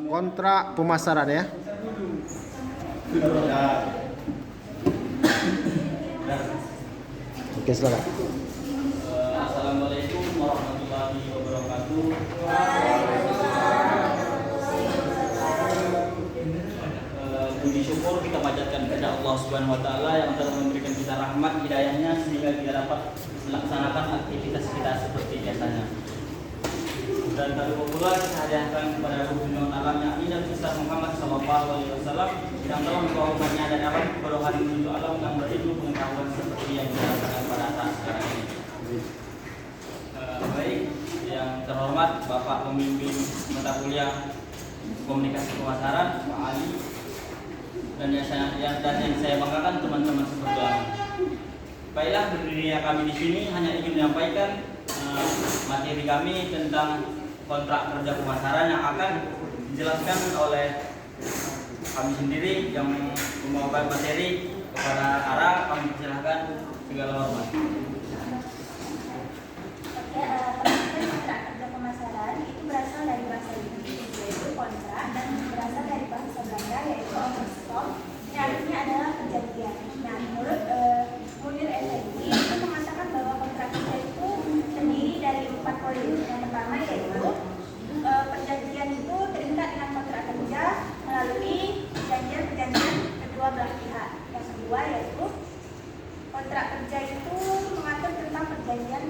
kontrak pemasaran ya. Oke, silakan. Assalamualaikum warahmatullahi wabarakatuh. Puji syukur kita panjatkan kepada Allah Subhanahu wa taala yang telah memberikan kita rahmat hidayahnya sehingga kita dapat melaksanakan aktivitas kita seperti biasanya. Dan tak lupa pula kita hadiahkan kepada Rasulullah alam yakni Nabi Muhammad sallallahu alaihi wasallam yang telah membawa umatnya dan alam kepada hari menuju alam yang berilmu pengetahuan seperti yang dirasakan pada saat sekarang ini. Baik, yang terhormat Bapak Pembimbing mata kuliah Komunikasi Pemasaran Pak Ali, dan yang saya banggakan teman-teman seperjuangan. Baiklah, berdirinya kami di sini hanya ingin menyampaikan materi kami tentang kontrak kerja pemasaran yang akan dijelaskan oleh kami sendiri yang membawakan materi. Kepada Ara, kami persilahkan, segala hormat. Kontrak kerja pemasaran itu berasal dari bahasa Inggris yaitu kontrak dan berasal dari bahasa Belanda yaitu overstop, yang artinya adalah perjanjian. Nah, menurut Munir Effendi itu mengatakan bahwa kontrak kerja itu terdiri dari 4 poin. Yang pertama yaitu perjanjian itu terikat dengan kontrak kerja melalui perjanjian kedua belah pihak. Yang kedua yaitu kontrak kerja itu mengatur tentang perjanjian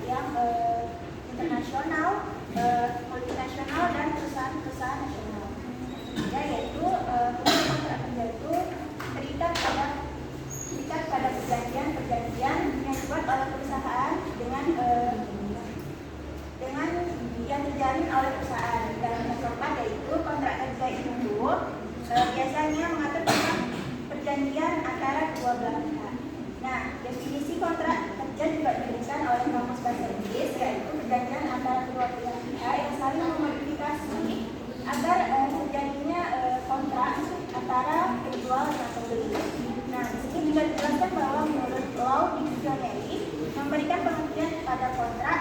yang internasional, multinasional dan perusahaan-perusahaan nasional. Ya, yaitu kontrak kerja itu terikat pada perjanjian yang dibuat oleh perusahaan dengan yang terjalin oleh perusahaan. Dan yang keempat yaitu kontrak kerja itu biasanya mengatur tentang perjanjian antara dua belah pihak. Nah, definisi kontrak kerja juga diberikan oleh Kamus Bahasa Inggris, yaitu perjanjian antara dua belah pihak yang saling memodifikasi agar terjadinya kontrak antara penjual dan pembeli. Nah, di sini juga dijelaskan bahwa menurut Law Dictionary memberikan pengertian pada kontrak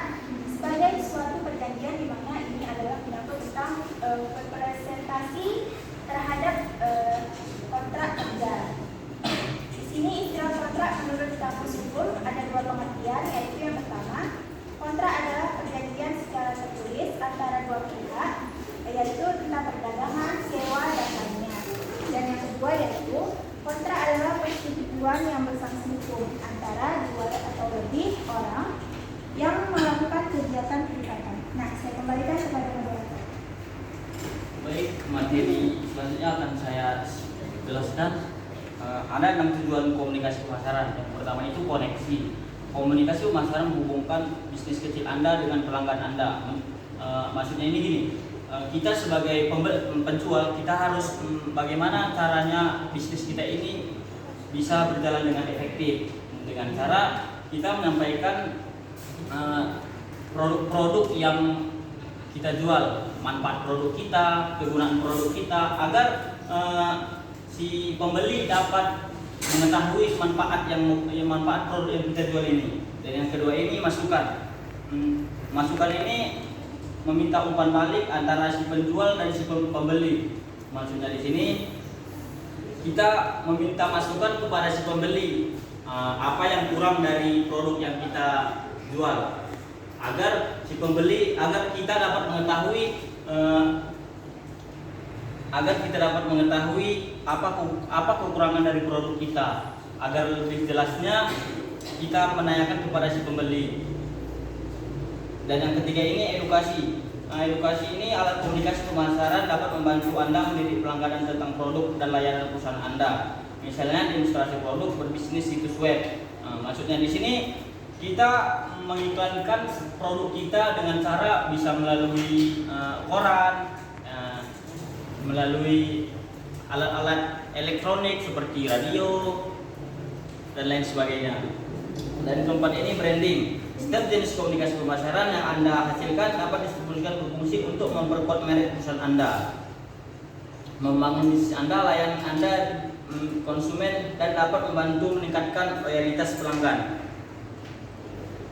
sebagai suatu perjanjian di mana ini adalah menyangkut tentang representasi terhadap kontrak kerja. Di sini istilah kontrak menurut kamus hukum ada 2 pengertian, yaitu yang pertama, kontrak adalah perjanjian secara tertulis antara dua pihak, yaitu tentang perdagangan, sewa, dan lainnya. Dan yang kedua yaitu kontrak adalah persetujuan yang bersanksi hukum antara 2 atau lebih orang yang melakukan kegiatan perikatan. Nah, saya kembalikan kepada moderator. Baik, materi selanjutnya akan saya jelaskan. Ada 6 tujuan komunikasi pemasaran. Yang pertama itu koneksi. Komunikasi pemasaran menghubungkan bisnis kecil Anda dengan pelanggan Anda. Maksudnya ini gini, kita sebagai penjual, kita harus bagaimana caranya bisnis kita ini bisa berjalan dengan efektif. Dengan cara kita menyampaikan produk-produk yang kita jual, manfaat produk kita, kegunaan produk kita, agar si pembeli dapat mengetahui manfaat produk yang kita jual ini. Dan yang kedua ini masukan. Masukan ini meminta umpan balik antara si penjual dan si pembeli. Maksudnya di sini kita meminta masukan kepada si pembeli apa yang kurang dari produk yang kita jual, agar si pembeli, agar kita dapat mengetahui apa kekurangan dari produk kita, agar lebih jelasnya kita menanyakan kepada si pembeli. Dan yang ketiga ini edukasi. Edukasi ini alat komunikasi pemasaran dapat membantu Anda mendidik pelanggan tentang produk dan layanan perusahaan Anda. Misalnya demonstrasi produk, berbisnis situs web. Maksudnya di sini kita mengiklankan produk kita dengan cara bisa melalui koran, melalui alat-alat elektronik seperti radio dan lain sebagainya. Dan keempat ini branding. Setiap jenis komunikasi pemasaran yang Anda hasilkan dapat distribusikan berfungsi untuk memperkuat merek perusahaan Anda, membangun bisnis Anda, layanan Anda konsumen, dan dapat membantu meningkatkan loyalitas pelanggan.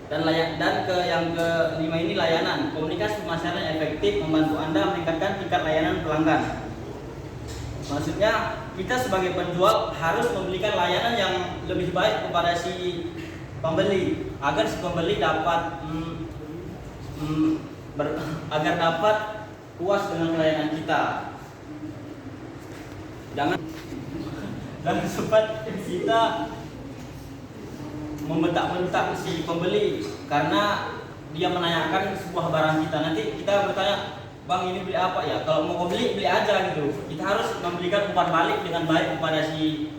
yang kelima ini layanan. Komunikasi pemasaran yang efektif membantu Anda meningkatkan tingkat layanan pelanggan. Maksudnya kita sebagai penjual harus memberikan layanan yang lebih baik kepada si pembeli agar si pembeli dapat agar dapat puas dengan pelayanan kita. Jangan sempat kita membentak-bentak si pembeli karena dia menanyakan sebuah barang kita. Nanti kita bertanya, "Bang, ini beli apa ya?" Kalau mau beli aja gitu. Kita harus memberikan umpan balik dengan baik kepada si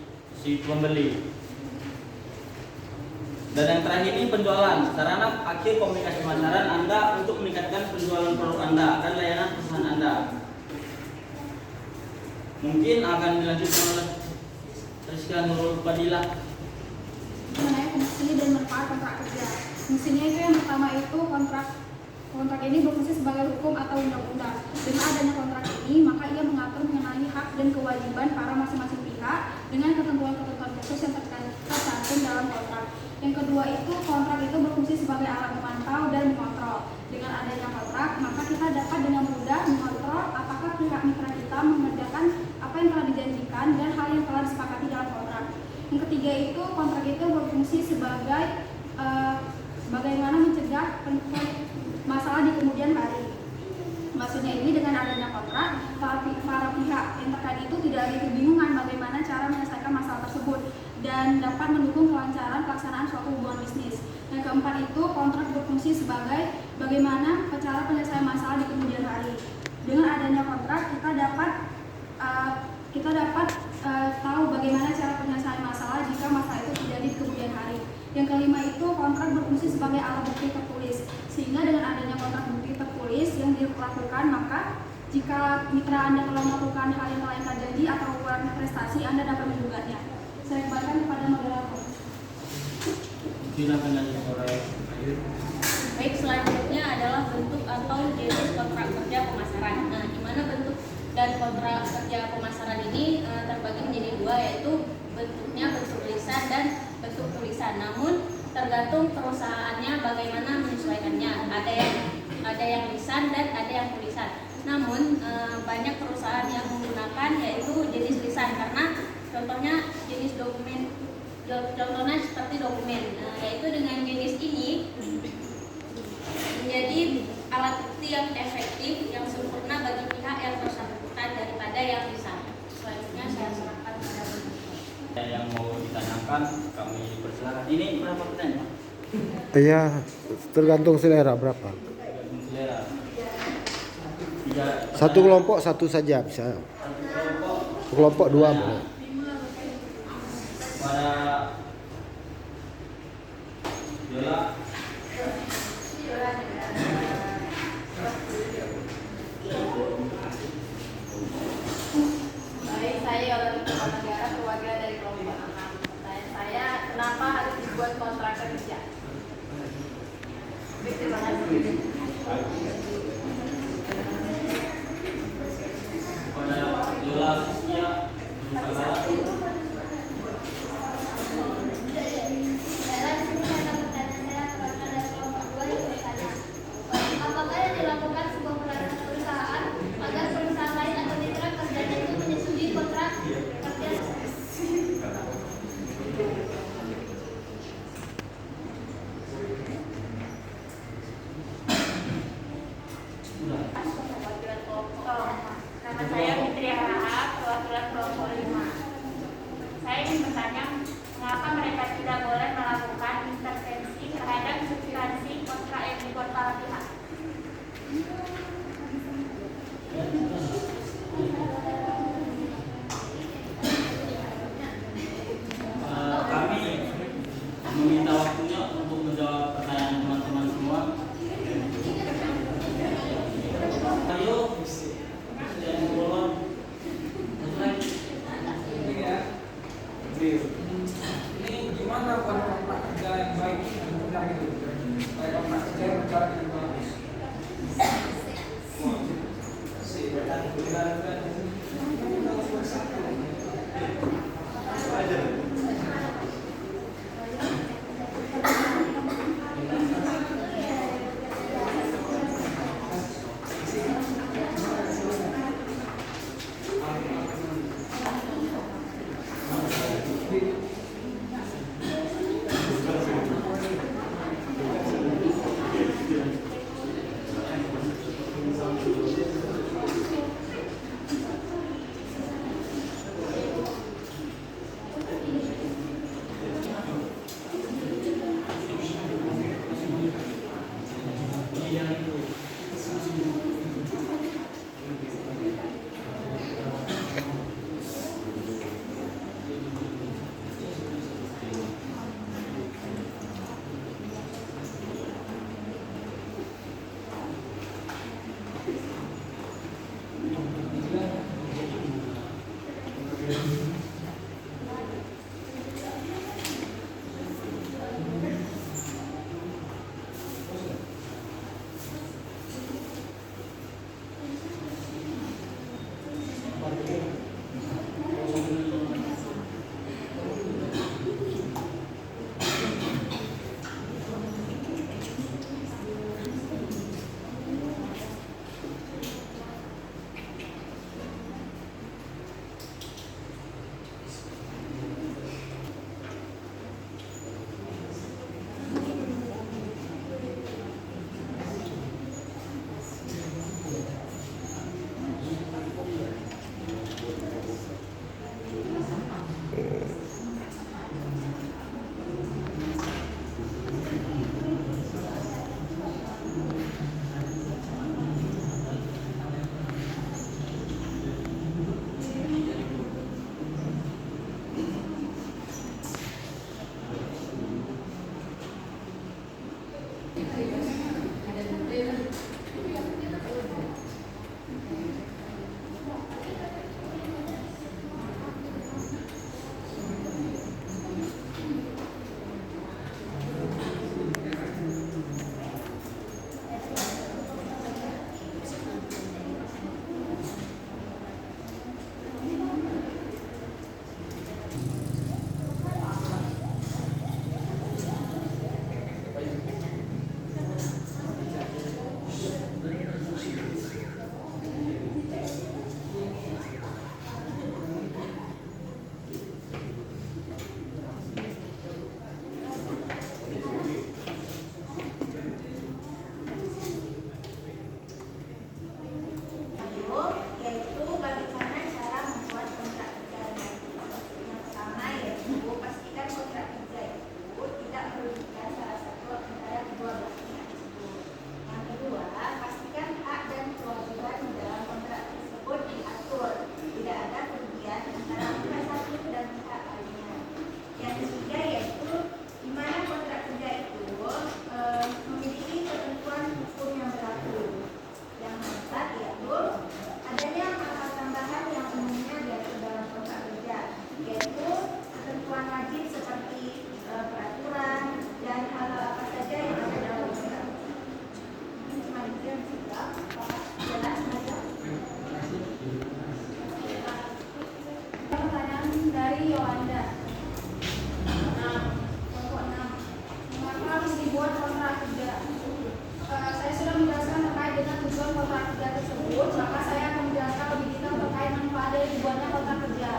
pembeli. Dan yang terakhir ini penjualan. Sarana akhir komunikasi pemasaran Anda untuk meningkatkan penjualan produk Anda dan layanan perusahaan Anda. Mungkin akan dilanjutkan oleh Rizka Nurul Fadilah. Mengenai fungsi dan manfaat kontrak kerja. Fungsinya itu yang pertama itu kontrak ini berfungsi sebagai hukum atau undang-undang. Dengan adanya kontrak ini, maka ia mengatur mengenai hak dan kewajiban para masing-masing pihak dengan ketentuan-ketentuan khusus yang tercantum dalam kontrak. Yang kedua itu kontrak itu berfungsi sebagai alat memantau dan mengontrol. Dengan adanya kontrak, maka kita dapat dengan mudah mengontrol apakah pihak mitra kita mengerjakan apa yang telah dijanjikan dan hal yang telah disepakati dalam kontrak. Yang ketiga itu kontrak itu berfungsi sebagai bagaimana mencegah masalah di kemudian hari. Maksudnya ini dengan adanya kontrak, para pihak yang terkait itu tidak lagi kebingungan bagaimana cara menyelesaikan masalah tersebut dan dapat mendukung kelancaran pelaksanaan suatu hubungan bisnis. Yang keempat itu kontrak berfungsi sebagai bagaimana cara penyelesaian masalah di kemudian hari. Dengan adanya kontrak kita dapat tahu bagaimana cara penyelesaian masalah jika masalah itu terjadi di kemudian hari. Yang kelima itu kontrak berfungsi sebagai alat bukti tertulis, sehingga dengan adanya kontrak bukti tertulis yang dilakukan, maka jika mitra Anda telah melakukan hal yang telah Anda janji atau mengurangi prestasi, Anda dapat menggugatnya. Saya kembalikan kepada moderator. Silakan lanjut oleh Ayu. Baik, selanjutnya adalah bentuk atau jenis kontrak kerja pemasaran. Nah, di mana bentuk dan kontrak kerja pemasaran ini terbagi menjadi dua, yaitu bentuknya bentuk lisan dan bentuk tulisan. Namun tergantung perusahaannya bagaimana menyesuaikannya. Ada yang lisan dan ada yang tulisan. Namun banyak perusahaan yang menggunakan yaitu jenis lisan karena contohnya jenis dokumen, contohnya seperti dokumen. Yaitu dengan jenis ini menjadi alat bukti yang efektif, yang sempurna bagi pihak yang bersangkutan daripada yang lisan. Selanjutnya saya serahkan kepada yang mau ditanyakan kami persilakan. Ini berapa pertanyaan? Iya, tergantung selera berapa. Tergantung selera. Satu kelompok satu saja bisa. Satu Kelompok dua boleh. Pada Yola. Baik, saya Yola Negara, perwakilan dari kelompok 6. Pertanyaan saya, kenapa harus dibuat kontrak kerja? Baik, terima kasih. Pada Yola Sisya. Apakah yang dilakukan sebuah perusahaan agar perusahaan lain atau mitra kerjanya itu menyetujui kontrak kerja? Nama saya Fitri Raha, perwakilan kelompok 5. Saya ingin bertanya, mengapa mereka tidak boleh melakukan intervensi terhadap substansi kontrak yang dibuat para pihak? Kami meminta waktunya untuk menjawab pertanyaan teman-teman semua. Ayo, yang keluar. Ini gimana kontrak kerja yang baik dan benar gitu? Kayak kontrak kerja yang berjalan dengan bagus. Yaitu bagaimana cara membuat kontrak kerja. Yang pertama yaitu pastikan kontrak kerja itu tidak merugikan salah satu antara kedua belah pihak tersebut. Yang kedua, pastikan hak dan kewajiban di dalam kontrak tersebut diatur, tidak ada kerugian antara pihak satu dan pihak lainnya. Yang ketiga yaitu di mana kontrak kerja itu memiliki ketentuan hukum yang berlaku. Yang keempat yaitu adanya hal-hal tambahan yang umumnya diatur dalam kontrak kerja, yaitu ketentuan wajib seperti peraturan dan hal-hal apa saja yang ada dalam kontrak kerja. Ini cuma itu yang sudah jelas saja. Pertanyaan dari Yolanda. Kelompok 6. Mengapa harus dibuat kontrak kerja? Saya sudah menjelaskan terkait dengan tujuan kontrak kerja tersebut, maka saya akan menjelaskan lebih detail terkait manfaat dari dibuatnya kontrak kerja.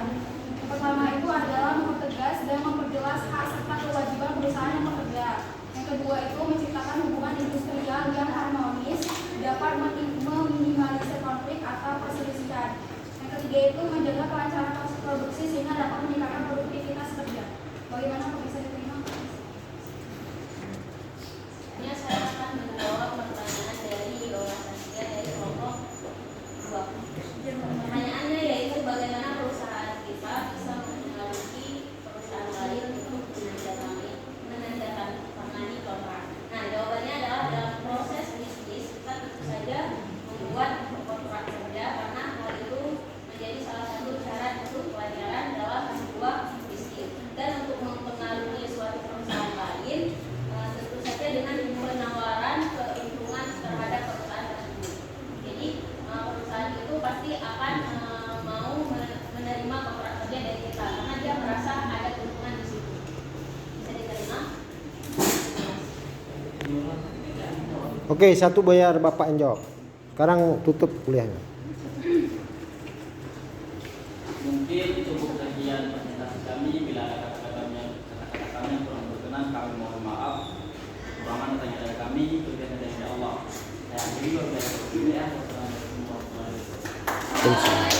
Yang pertama itu adalah mempertegas dan memperjelas hak serta kewajiban perusahaan yang bekerja. Yang kedua itu menciptakan hubungan industrial yang harmonis, dapat meminimalisir konflik atau perselisihan. Yang ketiga itu menjaga kelancaran proses produksi sehingga dapat meningkatkan produktivitas kerja. Bagaimana kok bisa diterima? Ini saya akan menjawab pertanyaan dari Yolanda dari kelompok 2. Pertanyaannya yaitu bagaimana perusahaan kita bisa mempengaruhi perusahaan lain untuk menandatangani kontrak. Nah, jawabannya adalah dalam proses bisnis kita tentu saja membuat kontrak kerja karena hal itu menjadi salah satu syarat untuk pelajaran dalam sebuah bisnis. Dan untuk mempengaruhi suatu perusahaan lain tentu saja dengan penawaran keuntungan terhadap perusahaan tersebut. Jadi perusahaan itu pasti akan mau menerima kontrak kerja dari kita karena dia merasa ada keuntungan di situ. Bisa diterima? Oke, satu bayar bapak yang jawab. Sekarang tutup kuliahnya. Mungkin cukup sekian presentasi kami. Bila ada kata-kata kami yang kurang berkenan, kami mohon maaf. Kekurangan tanya dari kami, berkenan dari Allah. Saya akhiri. Wassalamualaikum warahmatullahi wabarakatuh.